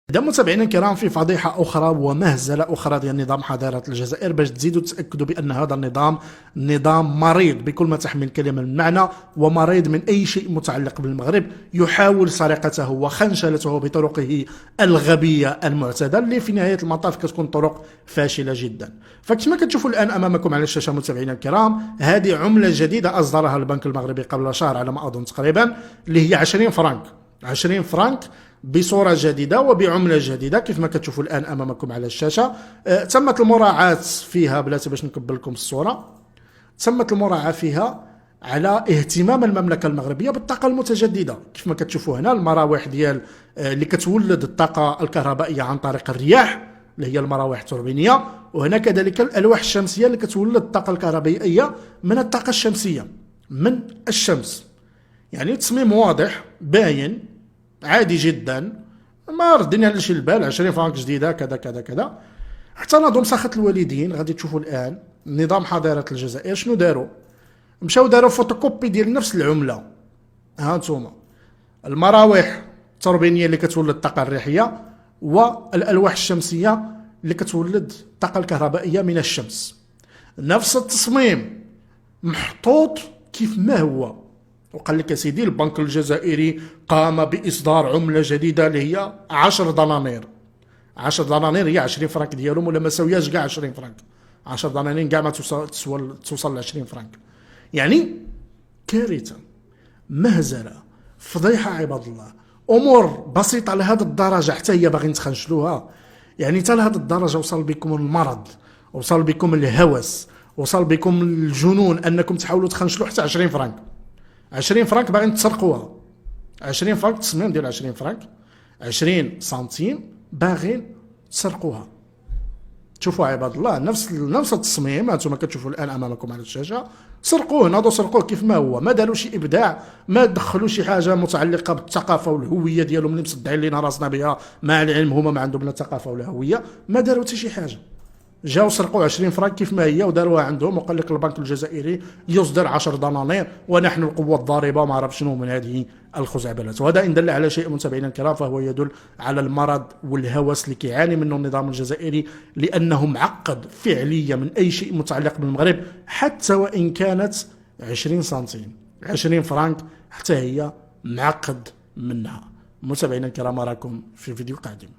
إذا متابعينا الكرام، في فضيحة أخرى ومهزلة أخرى ديال نظام حضارة الجزائر باش تزيدوا تأكدوا بأن هذا النظام نظام مريض بكل ما تحمل الكلمة من معنى، ومريض من أي شيء متعلق بالمغرب، يحاول سرقته وخنشلته بطرقه الغبية المعتادة، اللي في نهاية المطاف كتكون طرق فاشلة جدا. فكما كتشوفوا الآن أمامكم على الشاشة متابعينا الكرام، هذه عملة جديدة أصدرها البنك المغربي قبل شهر على ما أظن تقريبا، اللي هي 20 فرنك. 20 فرنك بصورة جديدة وبعملة جديدة كيف ما كتشوفوا الآن أمامكم على الشاشة. تمت المراعاة فيها، بلاتي باش نكبر لكم الصورة، تمت المراعاة فيها على اهتمام المملكة المغربية بالطاقة المتجددة. كيف ما كتشوفوا هنا المراوح ديال اللي كتولد الطاقة الكهربائية عن طريق الرياح اللي هي المراوح التوربينية، وهنا كذلك الألواح الشمسية اللي كتولد الطاقة الكهربائية من الطاقة الشمسية، من الشمس. يعني تصميم واضح باين عادي جدا، ما ردينا لشي البال. 20 فرنك جديده كذا كذا كذا. حتى نظم سخط الوالدين غادي تشوفوا الان نظام حضاره الجزائر شنو داروا، مشاو داروا فوتوكوبي ديال نفس العمله. ها انتم المراوح التوربينيه اللي كتولد الطاقه الريحيه، والالواح الشمسيه اللي كتولد الطاقه الكهربائيه من الشمس، نفس التصميم محطوط كيف ما هو. وقال لك يا سيدي البنك الجزائري قام بإصدار عملة جديدة اللي هي 10 دنانير. 10 دنانير هي 20 فرنك ديالهم، ولا ما ساوياش كاع 20 فرنك. 10 دنانير كاع ما توصل ل 20 فرنك. يعني كارثة، مهزلة، فضيحة عباد الله. أمور بسيطة لهذه الدرجة حتى هي باغيين تخنشلوها. يعني حتى لهذه الدرجة وصل بكم المرض، وصل بكم الهوس، وصل بكم الجنون أنكم تحاولوا تخنشلوا حتى 20 فرنك. 20 فرنك باغيين تسرقوها. 20 فرنك التصميم ديال 20 فرنك، 20 سنتيم باغيين تسرقوها. شوفوا عباد الله نفس التصميم هانتوما كتشوفوا الان امامكم على الشاشه. سرقوه، ناضوا سرقوه كيف ما هو، ما داروا شي ابداع، ما دخلوا شي حاجه متعلقه بالثقافه والهويه ديالهم اللي مصدعين لينا راسنا بها، مع العلم هما ما عندهم لا ثقافه ولا هويه، ما داروا حتى شي حاجه. جاو سرقوا 20 فرنك كيف ما هي وداروها عندهم، وقال لك البنك الجزائري يصدر 10 دنانير ونحن القوة الضاربة وما عرف شنو من هذه الخزعبلات. وهذا إن دل على شيء متابعينا الكرام فهو يدل على المرض والهوس اللي كيعاني منه النظام الجزائري، لأنه معقد فعليا من أي شيء متعلق بالمغرب، حتى وإن كانت 20 سنتيم 20 فرنك حتى هي معقد منها. متابعينا الكرام، أراكم في فيديو قادم.